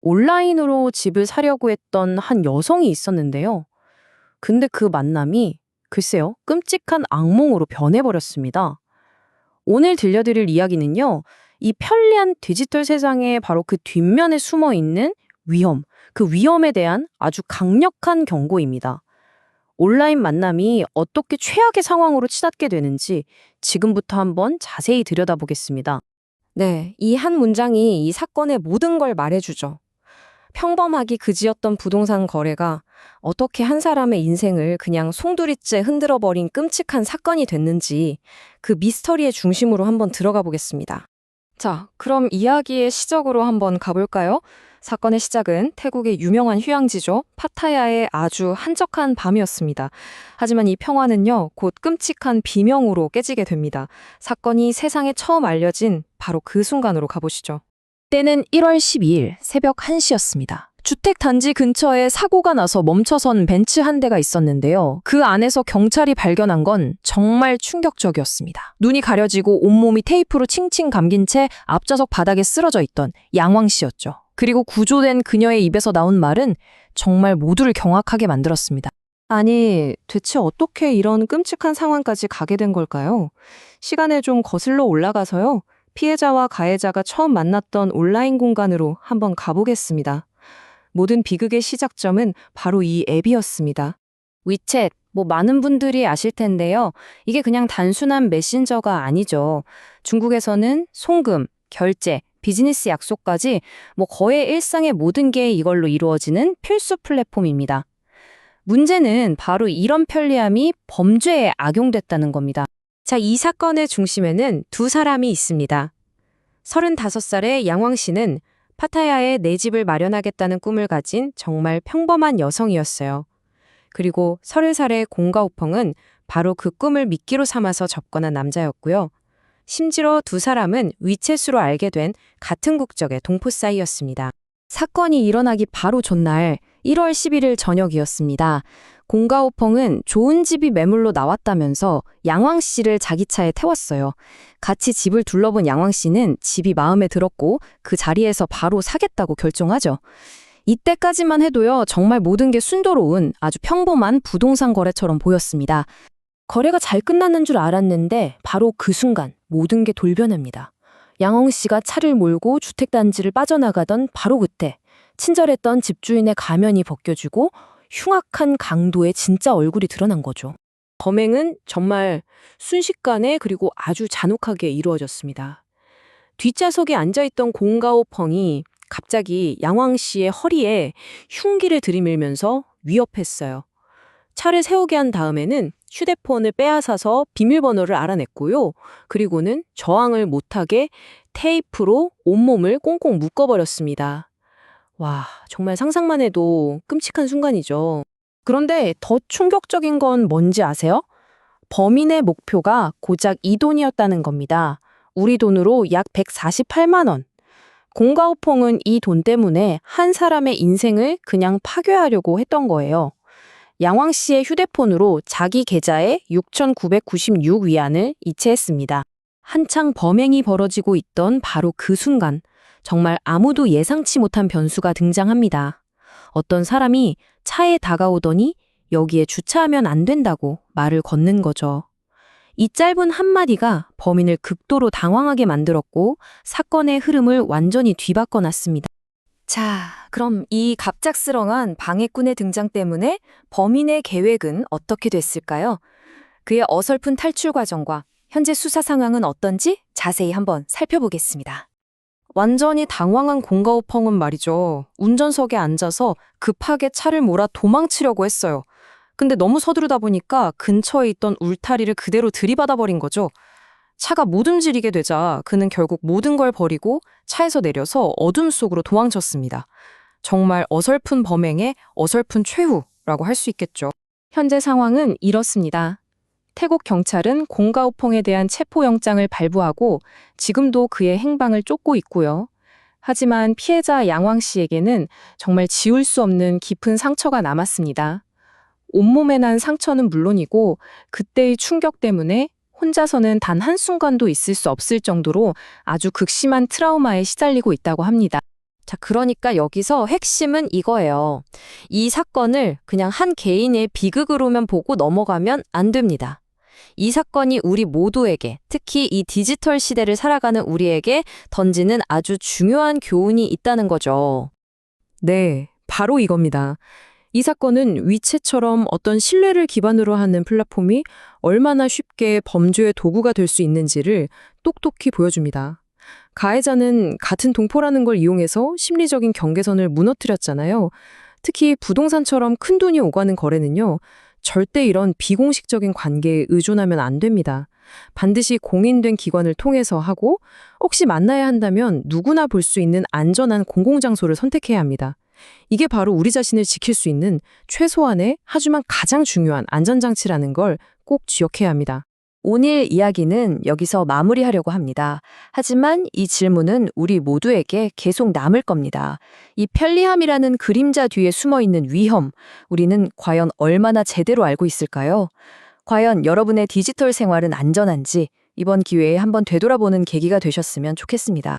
온라인으로 집을 사려고 했던 한 여성이 있었는데요. 근데 그 만남이 글쎄요, 끔찍한 악몽으로 변해버렸습니다. 오늘 들려드릴 이야기는요, 이 편리한 디지털 세상에 바로 그 뒷면에 숨어 있는 위험, 그 위험에 대한 아주 강력한 경고입니다. 온라인 만남이 어떻게 최악의 상황으로 치닫게 되는지 지금부터 한번 자세히 들여다보겠습니다. 네, 이 한 문장이 이 사건의 모든 걸 말해주죠. 평범하기 그지였던 부동산 거래가 어떻게 한 사람의 인생을 그냥 송두리째 흔들어버린 끔찍한 사건이 됐는지 그 미스터리의 중심으로 한번 들어가 보겠습니다. 자, 그럼 이야기의 시작으로 한번 가볼까요? 사건의 시작은 태국의 유명한 휴양지죠. 파타야의 아주 한적한 밤이었습니다. 하지만 이 평화는요, 곧 끔찍한 비명으로 깨지게 됩니다. 사건이 세상에 처음 알려진 바로 그 순간으로 가보시죠. 때는 1월 12일 새벽 1시였습니다. 주택 단지 근처에 사고가 나서 멈춰선 벤츠 한 대가 있었는데요. 그 안에서 경찰이 발견한 건 정말 충격적이었습니다. 눈이 가려지고 온몸이 테이프로 칭칭 감긴 채 앞좌석 바닥에 쓰러져 있던 양왕 씨였죠. 그리고 구조된 그녀의 입에서 나온 말은 정말 모두를 경악하게 만들었습니다. 아니, 대체 어떻게 이런 끔찍한 상황까지 가게 된 걸까요? 시간을 좀 거슬러 올라가서요. 피해자와 가해자가 처음 만났던 온라인 공간으로 한번 가보겠습니다. 모든 비극의 시작점은 바로 이 앱이었습니다. 위챗, 많은 분들이 아실 텐데요. 이게 그냥 단순한 메신저가 아니죠. 중국에서는 송금, 결제, 비즈니스 약속까지 거의 일상의 모든 게 이걸로 이루어지는 필수 플랫폼입니다. 문제는 바로 이런 편리함이 범죄에 악용됐다는 겁니다. 자, 이 사건의 중심에는 두 사람이 있습니다. 35살의 양왕 씨는 파타야에 내 집을 마련하겠다는 꿈을 가진 정말 평범한 여성이었어요. 그리고 30살의 공가오펑은 바로 그 꿈을 미끼로 삼아서 접근한 남자였고요. 심지어 두 사람은 위챗으로 알게 된 같은 국적의 동포 사이였습니다. 사건이 일어나기 바로 전날 1월 11일 저녁이었습니다. 공가오펑은 좋은 집이 매물로 나왔다면서 양왕 씨를 자기 차에 태웠어요. 같이 집을 둘러본 양왕 씨는 집이 마음에 들었고 그 자리에서 바로 사겠다고 결정하죠. 이때까지만 해도요, 정말 모든 게 순조로운 아주 평범한 부동산 거래처럼 보였습니다. 거래가 잘 끝났는 줄 알았는데 바로 그 순간 모든 게 돌변합니다. 양왕 씨가 차를 몰고 주택단지를 빠져나가던 바로 그때 친절했던 집주인의 가면이 벗겨지고 흉악한 강도의 진짜 얼굴이 드러난 거죠. 범행은 정말 순식간에 그리고 아주 잔혹하게 이루어졌습니다. 뒷좌석에 앉아있던 공가오펑이 갑자기 양왕 씨의 허리에 흉기를 들이밀면서 위협했어요. 차를 세우게 한 다음에는 휴대폰을 빼앗아서 비밀번호를 알아냈고요. 그리고는 저항을 못하게 테이프로 온몸을 꽁꽁 묶어버렸습니다. 와, 정말 상상만 해도 끔찍한 순간이죠. 그런데 더 충격적인 건 뭔지 아세요? 범인의 목표가 고작 이 돈이었다는 겁니다. 우리 돈으로 약 148만 원. 공가오펑은 이 돈 때문에 한 사람의 인생을 그냥 파괴하려고 했던 거예요. 양왕 씨의 휴대폰으로 자기 계좌에 6,996위안을 이체했습니다. 한창 범행이 벌어지고 있던 바로 그 순간, 정말 아무도 예상치 못한 변수가 등장합니다. 어떤 사람이 차에 다가오더니 여기에 주차하면 안 된다고 말을 건넨 거죠. 이 짧은 한마디가 범인을 극도로 당황하게 만들었고 사건의 흐름을 완전히 뒤바꿔 놨습니다. 자, 그럼 이 갑작스러운 방해꾼의 등장 때문에 범인의 계획은 어떻게 됐을까요? 그의 어설픈 탈출 과정과 현재 수사 상황은 어떤지 자세히 한번 살펴보겠습니다. 완전히 당황한 공가오펑은 말이죠. 운전석에 앉아서 급하게 차를 몰아 도망치려고 했어요. 근데 너무 서두르다 보니까 근처에 있던 울타리를 그대로 들이받아버린 거죠. 차가 못 움직이게 되자 그는 결국 모든 걸 버리고 차에서 내려서 어둠 속으로 도망쳤습니다. 정말 어설픈 범행의 어설픈 최후라고 할 수 있겠죠. 현재 상황은 이렇습니다. 태국 경찰은 공가오펑에 대한 체포영장을 발부하고 지금도 그의 행방을 쫓고 있고요. 하지만 피해자 양왕 씨에게는 정말 지울 수 없는 깊은 상처가 남았습니다. 온몸에 난 상처는 물론이고 그때의 충격 때문에 혼자서는 단 한순간도 있을 수 없을 정도로 아주 극심한 트라우마에 시달리고 있다고 합니다. 자, 그러니까 여기서 핵심은 이거예요. 이 사건을 그냥 한 개인의 비극으로만 보고 넘어가면 안 됩니다. 이 사건이 우리 모두에게, 특히 이 디지털 시대를 살아가는 우리에게 던지는 아주 중요한 교훈이 있다는 거죠. 네, 바로 이겁니다. 이 사건은 위챗처럼 어떤 신뢰를 기반으로 하는 플랫폼이 얼마나 쉽게 범죄의 도구가 될 수 있는지를 똑똑히 보여줍니다. 가해자는 같은 동포라는 걸 이용해서 심리적인 경계선을 무너뜨렸잖아요. 특히 부동산처럼 큰 돈이 오가는 거래는요, 절대 이런 비공식적인 관계에 의존하면 안 됩니다. 반드시 공인된 기관을 통해서 하고, 혹시 만나야 한다면 누구나 볼 수 있는 안전한 공공장소를 선택해야 합니다. 이게 바로 우리 자신을 지킬 수 있는 최소한의 하지만 가장 중요한 안전장치라는 걸 꼭 기억해야 합니다. 오늘 이야기는 여기서 마무리하려고 합니다. 하지만 이 질문은 우리 모두에게 계속 남을 겁니다. 이 편리함이라는 그림자 뒤에 숨어 있는 위험, 우리는 과연 얼마나 제대로 알고 있을까요? 과연 여러분의 디지털 생활은 안전한지 이번 기회에 한번 되돌아보는 계기가 되셨으면 좋겠습니다.